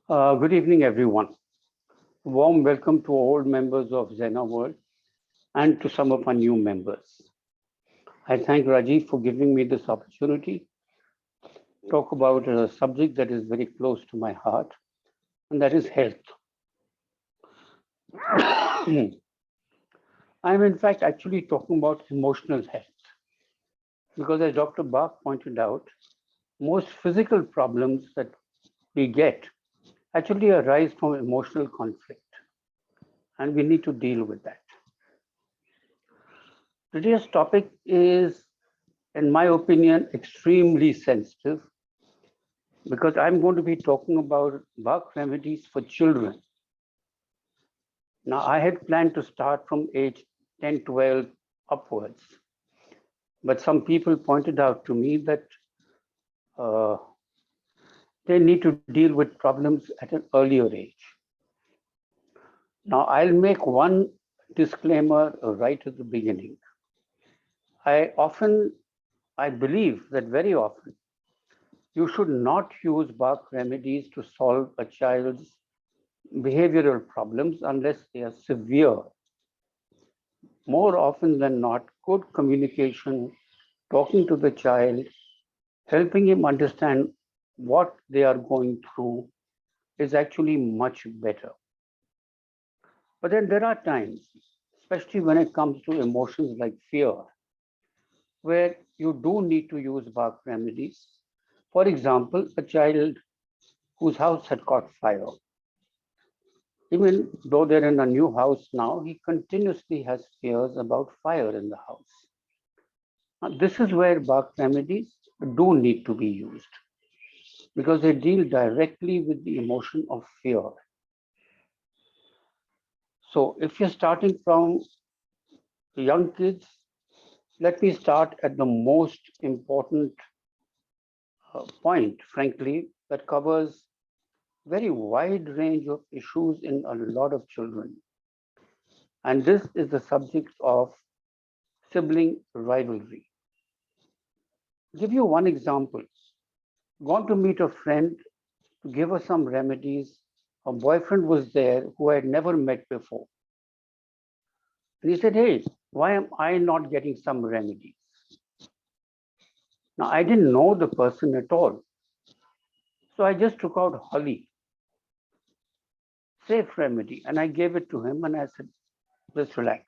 Good evening, everyone. Warm welcome to all members of XENA World and to some of our new members. I thank Rajiv for giving me this opportunity to talk about a subject that is very close to my heart, and that is health. I'm in fact actually talking about emotional health because, as Dr. Bach pointed out, most physical problems that we get actually arise from emotional conflict, and we need to deal with that. Today's topic is, in my opinion, extremely sensitive because I'm going to be talking about Bach remedies for children. Now, I had planned to start from age 10, 12 upwards, but some people pointed out to me that uh, they need to deal with problems at an earlier age. Now, I'll make one disclaimer right at the beginning. I believe that very often you should not use Bach remedies to solve a child's behavioral problems unless they are severe. More often than not, good communication, talking to the child, helping him understand what they are going through is actually much better. But then there are times, especially when it comes to emotions like fear, where you do need to use Bach remedies. For example, a child whose house had caught fire. Even though they're in a new house now, he continuously has fears about fire in the house. Now, this is where Bach remedies do need to be used because they deal directly with the emotion of fear. So, if you're starting from young kids, let me start at the most important point, frankly, that covers very wide range of issues in a lot of children. And this is the subject of sibling rivalry. Give you one example. Gone to meet a friend to give her some remedies. Her boyfriend was there who I had never met before. And he said, "Hey, why am I not getting some remedies?" Now, I didn't know the person at all. So I just took out holly, safe remedy, and I gave it to him and I said, "Just relax."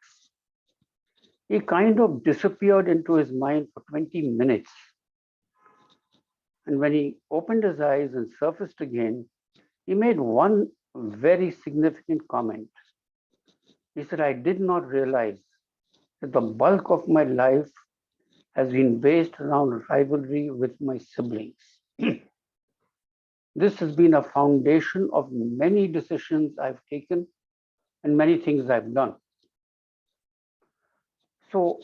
He kind of disappeared into his mind for 20 minutes. And when he opened his eyes and surfaced again, he made one very significant comment. He said, "I did not realize that the bulk of my life has been based around rivalry with my siblings. This has been a foundation of many decisions I've taken and many things I've done." So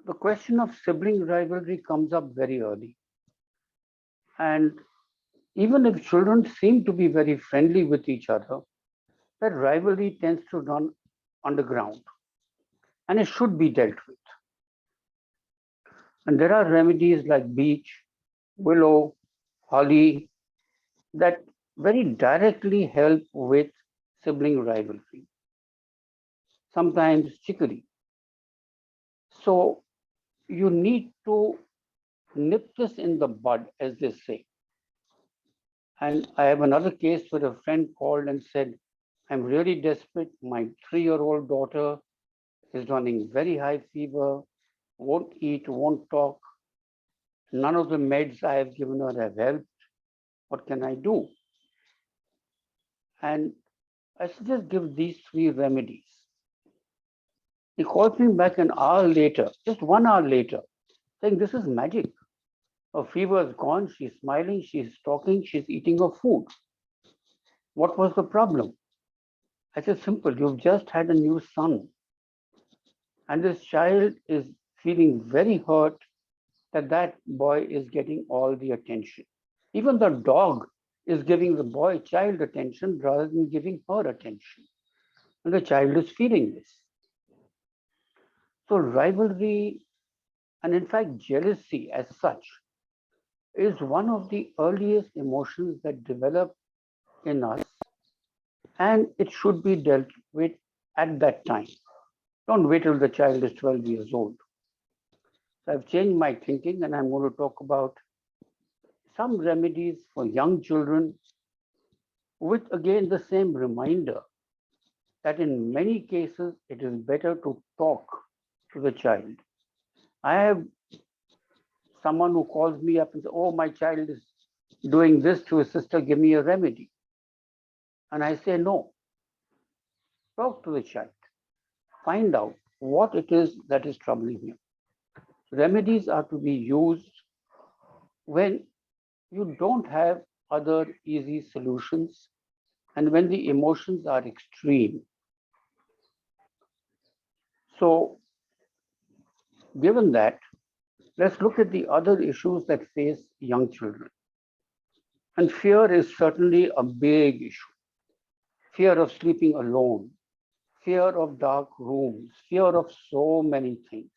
the question of sibling rivalry comes up very early. And even if children seem to be very friendly with each other, that rivalry tends to run underground and it should be dealt with. And there are remedies like beech, willow, holly that very directly help with sibling rivalry, sometimes chicory. So you need to nip this in the bud, as they say. And I have another case where a friend called and said, "I'm really desperate. My 3-year-old daughter is running very high fever, won't eat, won't talk. None of the meds I have given her have helped. What can I do?" And I said, "Just give these 3 remedies." He calls me back an hour later, just 1 hour later, saying, "This is magic. Her fever is gone. She's smiling. She's talking. She's eating her food. What was the problem?" I said, "Simple. You've just had a new son. And this child is feeling very hurt that that boy is getting all the attention. Even the dog is giving the boy child attention rather than giving her attention. And the child is feeling this. So rivalry and in fact jealousy as such is one of the earliest emotions that develop in us and it should be dealt with at that time. Don't wait till the child is 12 years old. So I've changed my thinking and I'm going to talk about some remedies for young children with again the same reminder that in many cases it is better to talk to the child. I have someone who calls me up and says, "Oh, my child is doing this to his sister, give me a remedy." And I say, "No, talk to the child, find out what it is that is troubling him." Remedies are to be used when you don't have other easy solutions and when the emotions are extreme. So, given that, let's look at the other issues that face young children. And fear is certainly a big issue. Fear of sleeping alone, fear of dark rooms, fear of so many things,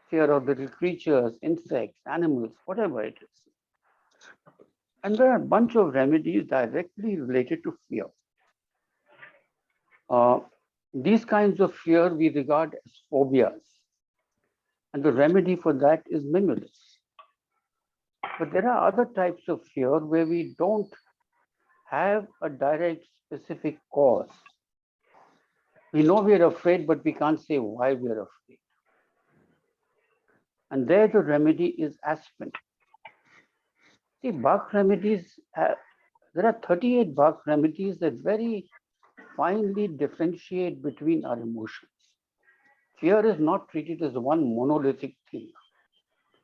fear of little creatures, insects, animals, whatever it is. And there are a bunch of remedies directly related to fear. Uh, these kinds of fear we regard as phobias, and the remedy for that is mimulus. But there are other types of fear where we don't have a direct specific cause. We know we are afraid, but we can't say why we are afraid. And there the remedy is aspirin. See, Bach remedies, there are 38 Bach remedies that very finely differentiate between our emotions. Fear is not treated as one monolithic thing.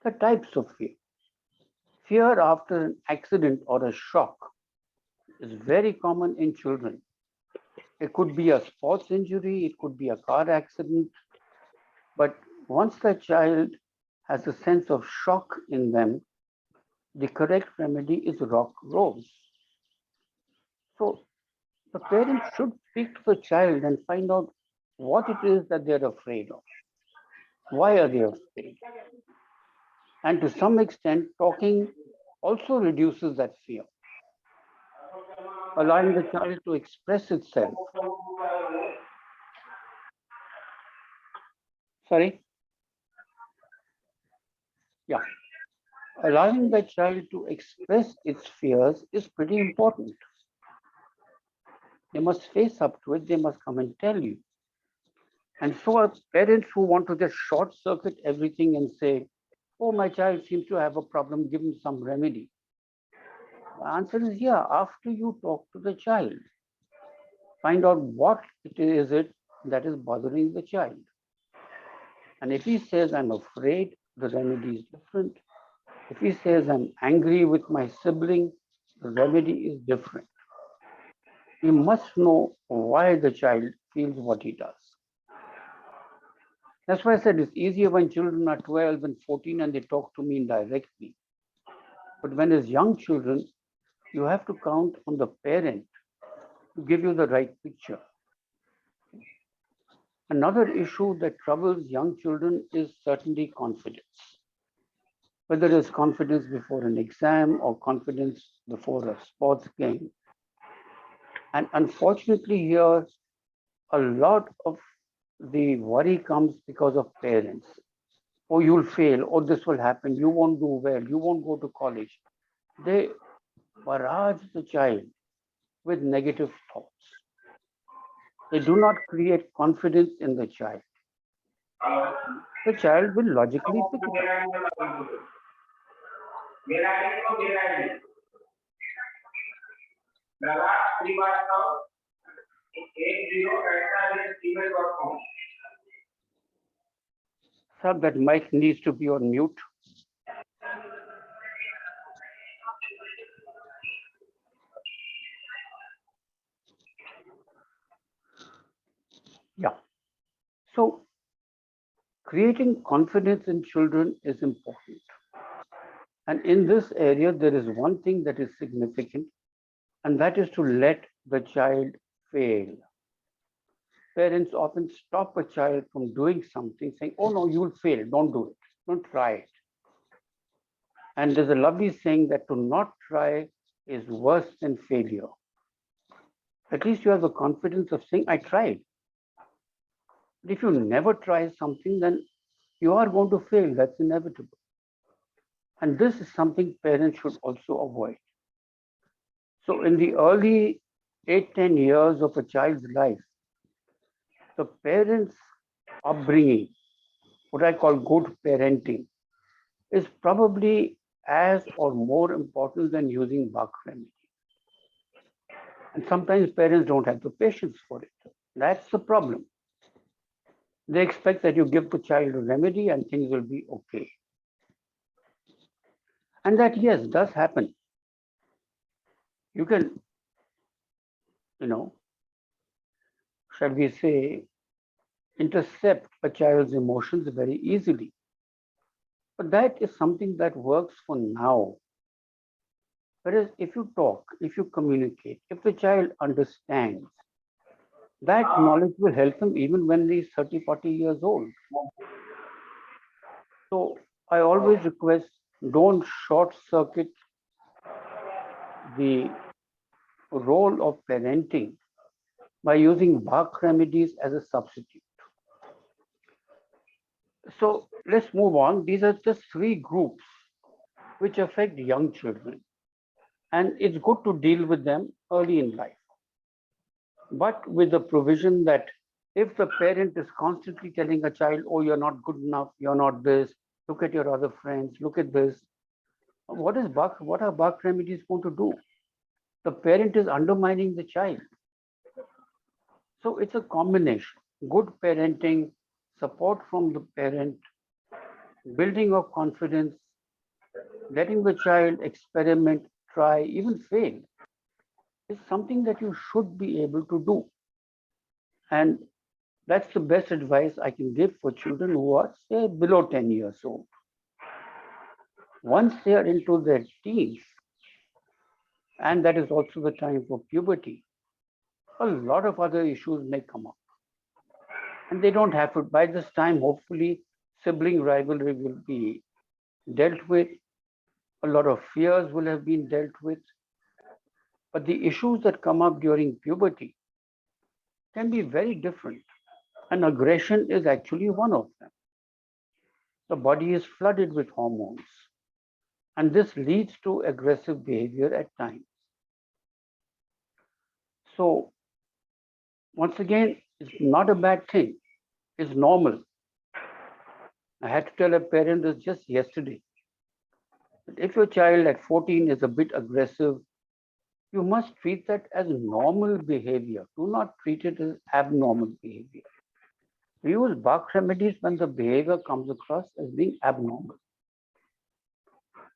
There are types of fear. Fear after an accident or a shock is very common in children. It could be a sports injury, it could be a car accident, but once the child has a sense of shock in them, the correct remedy is rock rose. So the parents should speak to the child and find out what it is that they're afraid of. Why are they afraid? And to some extent, talking also reduces that fear, allowing the child to express itself. Sorry? Yeah. Allowing the child to express its fears is pretty important. They must face up to it, they must come and tell you. And so are parents who want to just short circuit everything and say, "Oh, my child seems to have a problem, give him some remedy." The answer is yeah, after you talk to the child, find out what it that is bothering the child. And if he says, "I'm afraid," the remedy is different. If he says, "I'm angry with my sibling," the remedy is different. We must know why the child feels what he does. That's why I said it's easier when children are 12 and 14 and they talk to me directly. But when it's young children, you have to count on the parent to give you the right picture. Another issue that troubles young children is certainly confidence. Whether it's confidence before an exam or confidence before a sports game. And unfortunately, here, a lot of the worry comes because of parents. "Oh, you'll fail. Oh, this will happen. You won't do well. You won't go to college." They barrage the child with negative thoughts. They do not create confidence in the child. The child will logically pick it up. Sir, that mic needs to be on mute. Yeah. So creating confidence in children is important. And in this area, there is one thing that is significant, and that is to let the child fail. Parents often stop a child from doing something, saying, "Oh no, you'll fail. Don't do it. Don't try it." And there's a lovely saying that to not try is worse than failure. At least you have the confidence of saying, I tried. But if you never try something, then you are going to fail. That's inevitable. And this is something parents should also avoid. So, in the early 8, 10 years of a child's life, the parents' upbringing, what I call good parenting, is probably as or more important than using Bach remedy. And sometimes parents don't have the patience for it. That's the problem. They expect that you give the child a remedy and things will be okay. And that, yes, does happen. You can, you know, shall we say, intercept a child's emotions very easily. But that is something that works for now. Whereas if you talk, if you communicate, if the child understands, that knowledge will help him even when he's 30, 40 years old. So I always request, don't short circuit the role of parenting by using Bach remedies as a substitute. So let's move on. These are just three groups which affect young children, and it's good to deal with them early in life, but with the provision that if the parent is constantly telling a child, oh, you're not good enough, you're not this, look at your other friends, look at this, what are Bach remedies going to do? The parent is undermining the child. So it's a combination. Good parenting, support from the parent, building of confidence, letting the child experiment, try, even fail is something that you should be able to do. And that's the best advice I can give for children who are, say, below 10 years old. Once they are into their teens, and that is also the time for puberty, a lot of other issues may come up. And they don't have to, by this time, hopefully, sibling rivalry will be dealt with, a lot of fears will have been dealt with. But the issues that come up during puberty can be very different. And aggression is actually one of them. The body is flooded with hormones, and this leads to aggressive behavior at times. So, once again, it's not a bad thing, it's normal. I had to tell a parent this just yesterday. That if your child at 14 is a bit aggressive, you must treat that as normal behavior. Do not treat it as abnormal behavior. We use Bach remedies when the behavior comes across as being abnormal,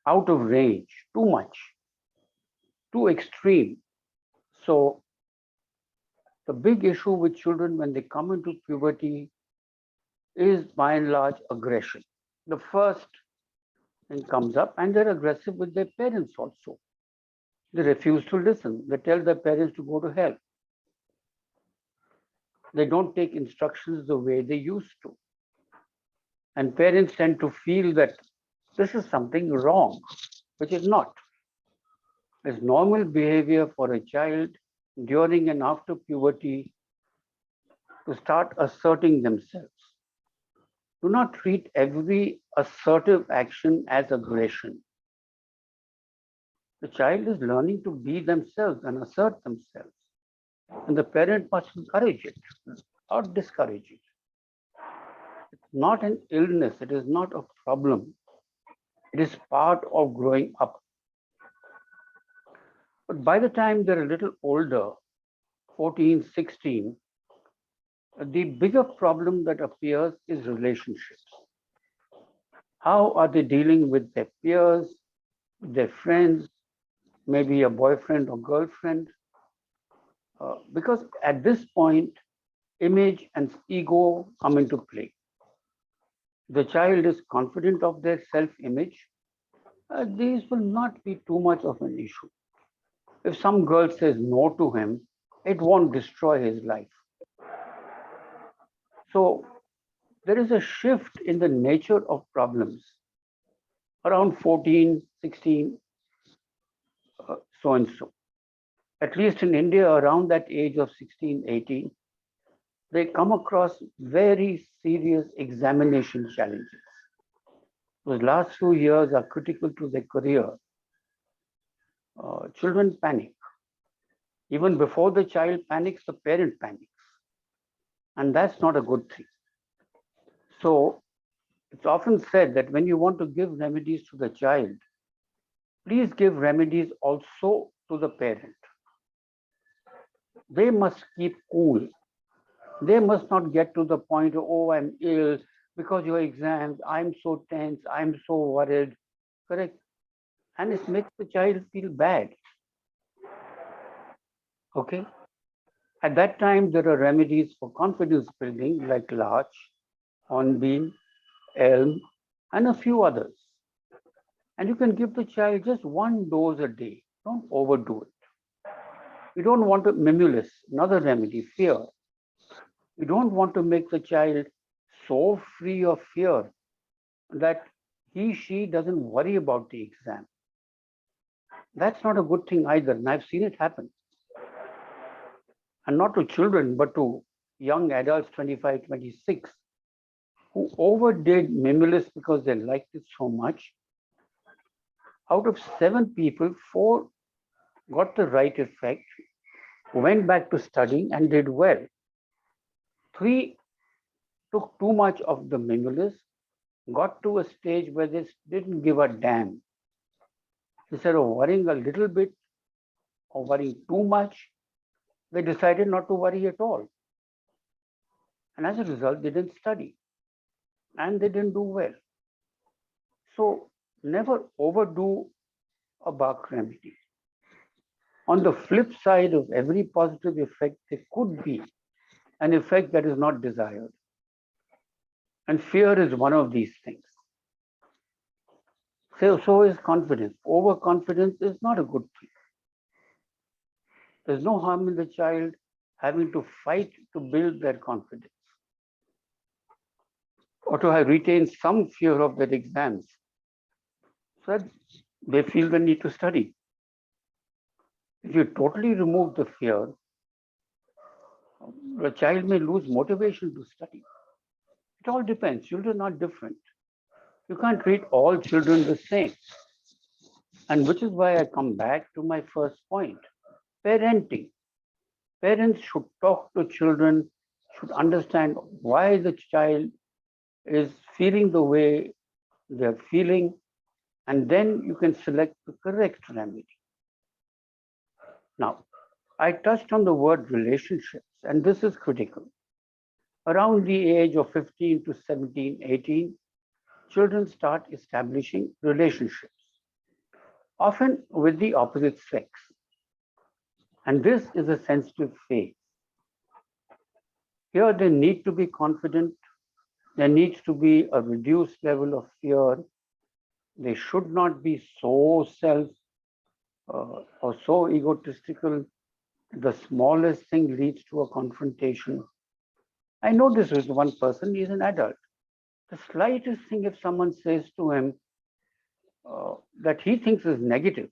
out of range, too much, too extreme. So, the big issue with children when they come into puberty is by and large aggression. The first thing comes up, and they're aggressive with their parents also. They refuse to listen. They tell their parents to go to hell. They don't take instructions the way they used to. And parents tend to feel that this is something wrong, which is not. It's normal behavior for a child during and after puberty to start asserting themselves. Do not treat every assertive action as aggression. The child is learning to be themselves and assert themselves. And the parent must encourage it or discourage it. It's not an illness, it is not a problem. It is part of growing up. But by the time they're a little older, 14, 16, the bigger problem that appears is relationships. How are they dealing with their peers, their friends, maybe a boyfriend or girlfriend? Because at this point, image and ego come into play. The child is confident of their self-image, these will not be too much of an issue. If some girl says no to him, it won't destroy his life. So there is a shift in the nature of problems around 14, 16, so and so. at least in India, around that age of 16, 18, they come across very serious examination challenges. Those last few years are critical to their career. Children panic. Even before the child panics, the parent panics. And that's not a good thing. So it's often said that when you want to give remedies to the child, please give remedies also to the parent. They must keep cool. They must not get to the point of, oh, I'm ill because your exams, I'm so tense, I'm so worried. Correct? And it makes the child feel bad. Okay? At that time, there are remedies for confidence building like larch, hornbeam, elm, and a few others. And you can give the child just one dose a day. Don't overdo it. You don't want to mimulus, another remedy, fear. You don't want to make the child so free of fear that she doesn't worry about the exam. That's not a good thing either. And I've seen it happen. And not to children, but to young adults, 25, 26, who overdid Mimulus because they liked it so much. Out of 7 people, 4 got the right effect, went back to studying and did well. 3 took too much of the Mimulus, got to a stage where they didn't give a damn. Instead of worrying a little bit or worrying too much, they decided not to worry at all. And as a result, they didn't study and they didn't do well. So never overdo a Bach remedy. On the flip side of every positive effect, there could be an effect that is not desired. And fear is one of these things. So is confidence. Overconfidence is not a good thing. There's no harm in the child having to fight to build their confidence or to have retained some fear of their exams so that they feel the need to study. If you totally remove the fear, the child may lose motivation to study. It all depends. Children are different. You can't treat all children the same. And which is why I come back to my first point, parenting. Parents should talk to children, should understand why the child is feeling the way they're feeling, and then you can select the correct remedy. Now, I touched on the word relationships, and this is critical. Around the age of 15 to 17, 18, children start establishing relationships, often with the opposite sex. And this is a sensitive phase. Here, they need to be confident. There needs to be a reduced level of fear. They should not be so self or so egotistical. The smallest thing leads to a confrontation. I know this with one person, he's an adult. The slightest thing, if someone says to him that he thinks is negative,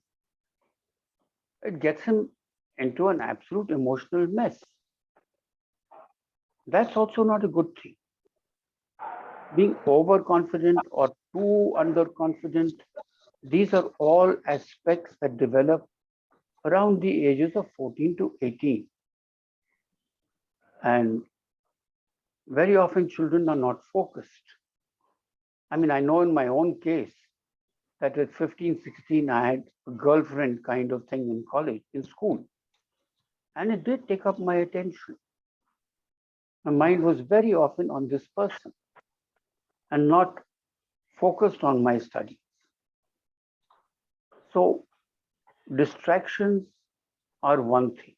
it gets him into an absolute emotional mess. That's also not a good thing. Being overconfident or too underconfident, these are all aspects that develop around the ages of 14 to 18. And very often children are not focused. I mean, I know in my own case that at 15, 16, I had a girlfriend kind of thing in college, in school. And it did take up my attention. My mind was very often on this person and not focused on my studies. So distractions are one thing.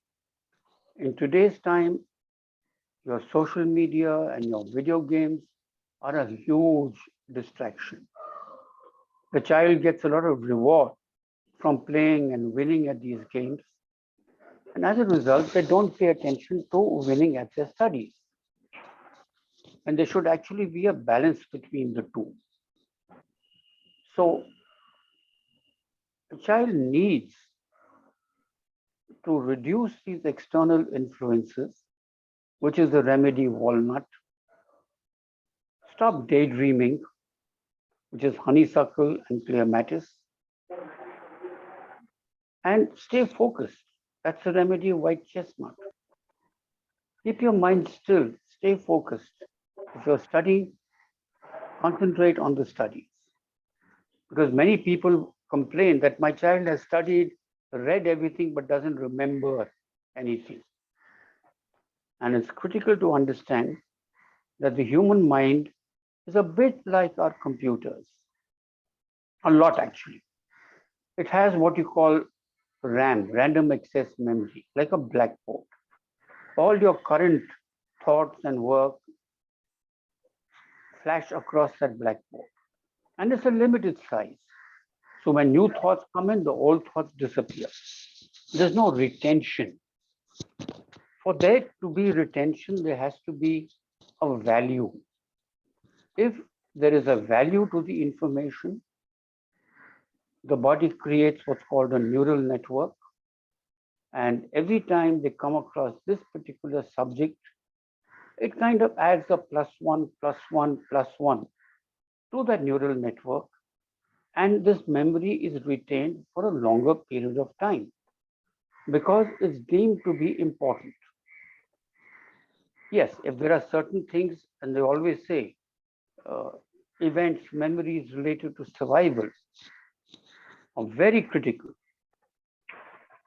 In today's time, your social media and your video games are a huge distraction. The child gets a lot of reward from playing and winning at these games. And as a result, they don't pay attention to winning at their studies. And there should actually be a balance between the two. So the child needs to reduce these external influences, which is the remedy walnut, stop daydreaming, which is honeysuckle and clematis, and stay focused. That's the remedy white chestnut. Keep your mind still, stay focused. If you're studying, concentrate on the studies. Because many people complain that my child has studied, read everything, but doesn't remember anything. And it's critical to understand that the human mind is a bit like our computers, a lot actually. It has what you call RAM, random access memory, like a blackboard. All your current thoughts and work flash across that blackboard. And it's a limited size. So when new thoughts come in, the old thoughts disappear. There's no retention. For there to be retention, there has to be a value. If there is a value to the information, the body creates what's called a neural network. And every time they come across this particular subject, it kind of adds a plus one, plus one, plus one to that neural network. And this memory is retained for a longer period of time because it's deemed to be important. Yes, if there are certain things, and they always say uh, events, memories related to survival are very critical.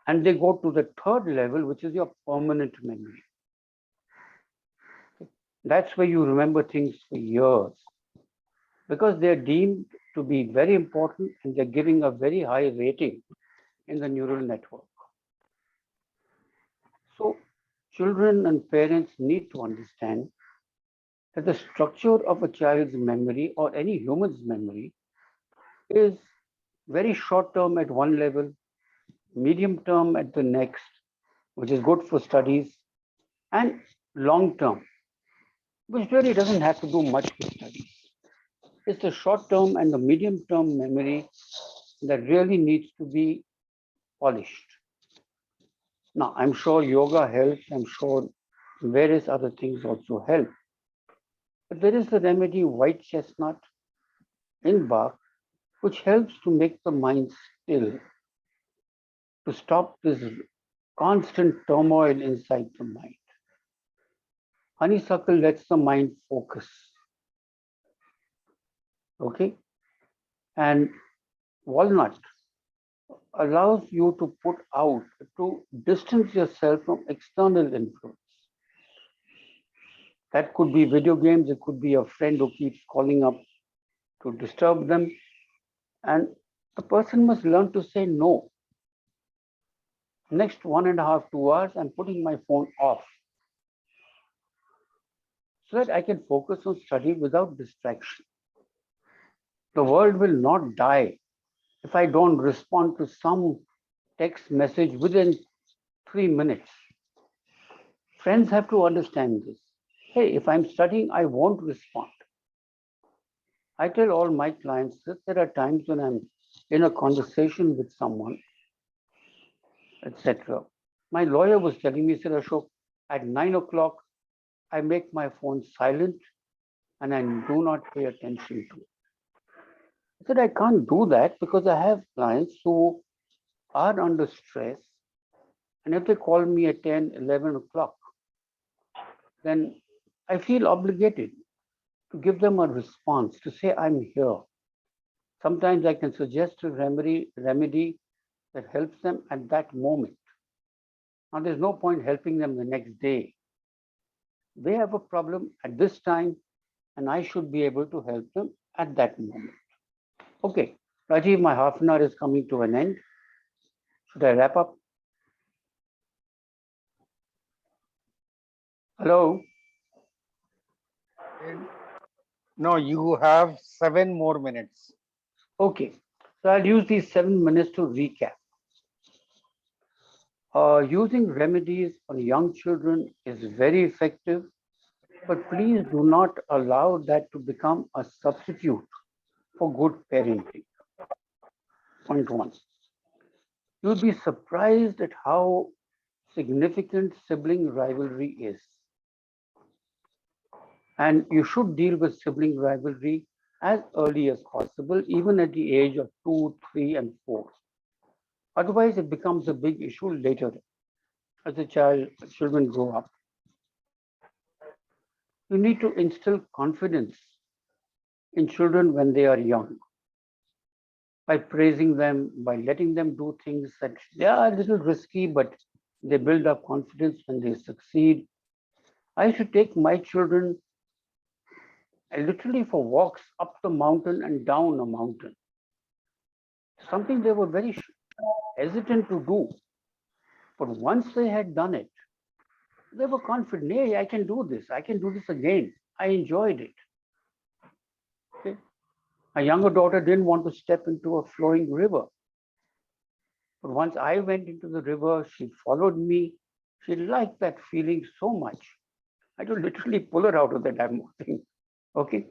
And they go to the third level, which is your permanent memory. That's where you remember things for years because they're deemed to be very important and they're giving a very high rating in the neural network. So, children and parents need to understand that the structure of a child's memory or any human's memory is very short term at one level, medium term at the next, which is good for studies, and long term, which really doesn't have to do much with studies. It's the short term and the medium term memory that really needs to be polished. Now, I'm sure yoga helps, I'm sure various other things also help. But there is the remedy white chestnut in Bach, which helps to make the mind still, to stop this constant turmoil inside the mind. Honeysuckle lets the mind focus. Okay? And walnut allows you to put out, to distance yourself from external influence. That could be video games, it could be a friend who keeps calling up to disturb them. And the person must learn to say no. Next 1.5, 2 hours, I'm putting my phone off so that I can focus on study without distraction. The world will not die if I don't respond to some text message within 3 minutes. Friends have to understand this. Hey, if I'm studying, I won't respond. I tell all my clients that there are times when I'm in a conversation with someone, etc. My lawyer was telling me, he said, Ashok, at 9 o'clock, I make my phone silent and I do not pay attention to it. I said, I can't do that because I have clients who are under stress. And if they call me at 10, 11 o'clock, then I feel obligated to give them a response, to say, I'm here. Sometimes I can suggest a remedy that helps them at that moment. Now, there's no point helping them the next day. They have a problem at this time, and I should be able to help them at that moment. Okay, Rajiv, my half an hour is coming to an end. Should I wrap up? Hello? No, you have 7 more minutes. Okay, so I'll use these 7 minutes to recap. Using remedies on young children is very effective, but please do not allow that to become a substitute for good parenting. Point one. You'll be surprised at how significant sibling rivalry is. And you should deal with sibling rivalry as early as possible, even at the age of 2, 3, and 4. Otherwise, it becomes a big issue later as the children grow up. You need to instill confidence in children when they are young by praising them, by letting them do things that they are a little risky, but they build up confidence when they succeed. I used to take my children literally for walks up the mountain and down a mountain, something they were very hesitant to do. But once they had done it, they were confident, hey, I can do this again. I enjoyed it. Okay? My younger daughter didn't want to step into a flowing river. But once I went into the river, she followed me. She liked that feeling so much. I had to literally pull her out of the damn thing. Okay?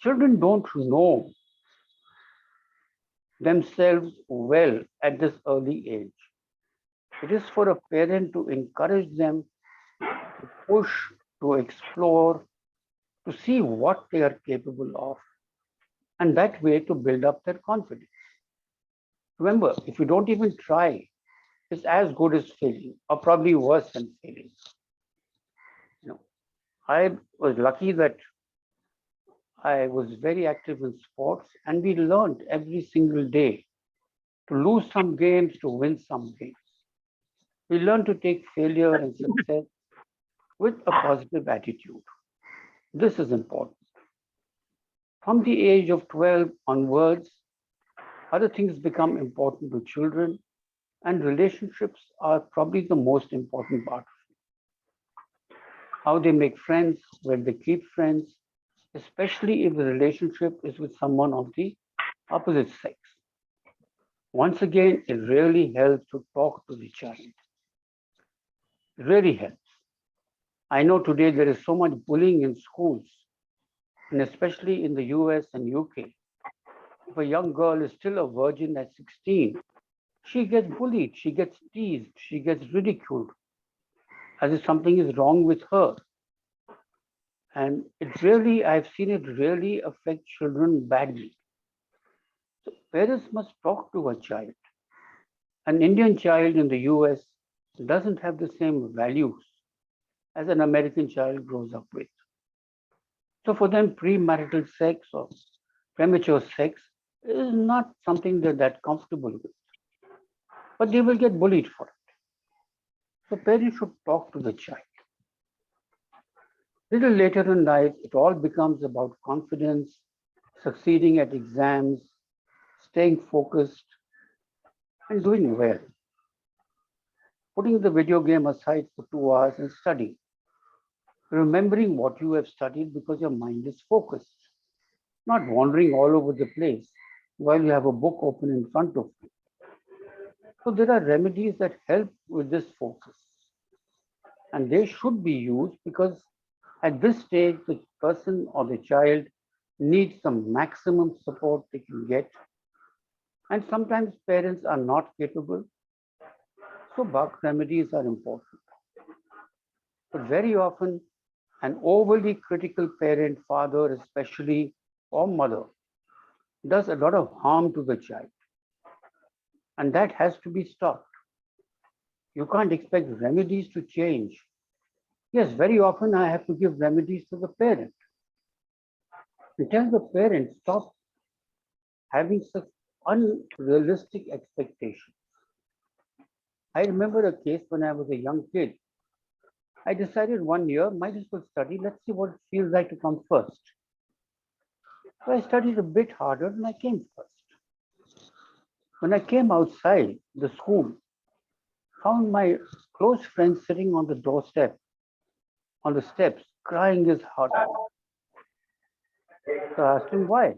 Children don't know themselves well at this early age. It is for a parent to encourage them, to push, to explore, to see what they are capable of, and that way to build up their confidence. Remember, if you don't even try, it's as good as failing, or probably worse than failing. You know, I was lucky that I was very active in sports, and we learned every single day to lose some games, to win some games. We learned to take failure and success with a positive attitude. This is important. From the age of 12 onwards, other things become important to children, and relationships are probably the most important part. How they make friends, where they keep friends, especially if the relationship is with someone of the opposite sex. Once again, it really helps to talk to the child. It really helps. I know today there is so much bullying in schools, and especially in the US and UK. If a young girl is still a virgin at 16, she gets bullied, she gets teased, she gets ridiculed as if something is wrong with her. And I've seen it really affect children badly. So parents must talk to a child. An Indian child in the US doesn't have the same values as an American child grows up with. So for them, premarital sex or premature sex is not something they're that comfortable with, but they will get bullied for it. So parents should talk to the child. Little later in life, it all becomes about confidence, succeeding at exams, staying focused, and doing well. Putting the video game aside for 2 hours and studying. Remembering what you have studied because your mind is focused, not wandering all over the place while you have a book open in front of you. So there are remedies that help with this focus, and they should be used because at this stage, the person or the child needs the maximum support they can get, and sometimes parents are not capable, so Bach remedies are important. But very often, an overly critical parent, father especially, or mother, does a lot of harm to the child, and that has to be stopped. You can't expect remedies to change. Yes, very often I have to give remedies to the parent and tell the parent stop having such unrealistic expectations. I remember a case when I was a young kid. I decided one year, might as well study, let's see what it feels like to come first. So I studied a bit harder and I came first. When I came outside the school, found my close friend sitting on the doorstep, on the steps, crying his heart out. So I asked him why.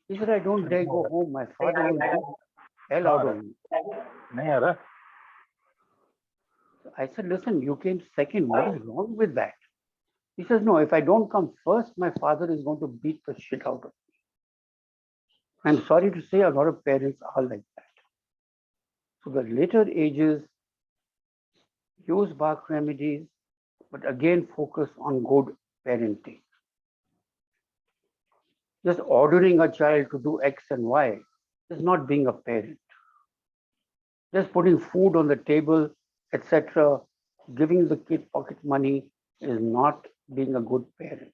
He said, I don't dare go home. My father will beat the hell out of me. I said, listen, you came second. What is wrong with that? He says, no, if I don't come first, my father is going to beat the shit out of me. I'm sorry to say, a lot of parents are like that. So the later ages, Use Bach remedies, but again focus on good parenting. Just ordering a child to do X and Y is not being a parent. Just putting food on the table, etc., giving the kid pocket money is not being a good parent.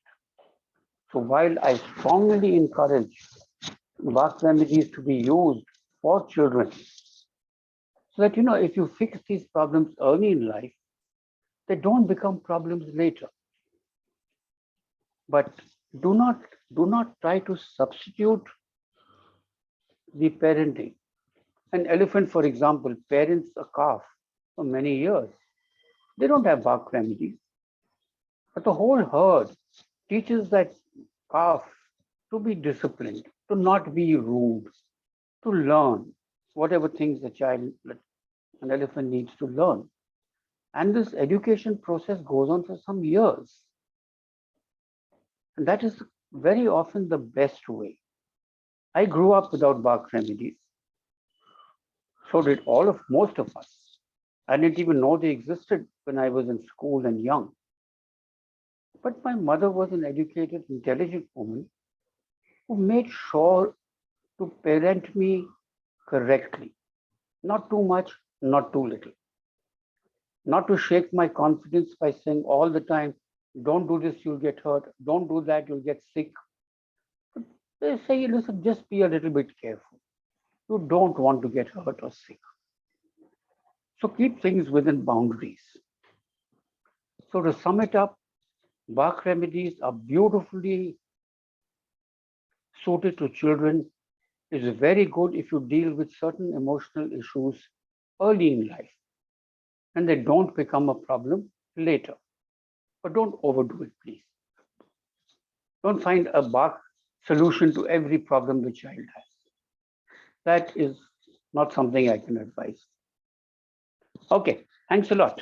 So while I strongly encourage Bach remedies to be used for children, so that if you fix these problems early in life, they don't become problems later. But do not do not try to substitute the parenting. An elephant, for example, parents a calf for many years. They don't have Bach remedies, but the whole herd teaches that calf to be disciplined, to not be rude, to learn whatever things the child, an elephant needs to learn. And this education process goes on for some years. And that is very often the best way. I grew up without Bach remedies. So did most of us. I didn't even know they existed when I was in school and young. But my mother was an educated, intelligent woman who made sure to parent me correctly. Not too much, not too little. Not to shake my confidence by saying all the time, don't do this, you'll get hurt. Don't do that, you'll get sick. But they say, listen, just be a little bit careful. You don't want to get hurt or sick. So keep things within boundaries. So to sum it up, Bach remedies are beautifully suited to children. Is very good if you deal with certain emotional issues early in life and they don't become a problem later. But don't overdo it, please. Don't find a Bach solution to every problem the child has. That is not something I can advise. Okay, thanks a lot.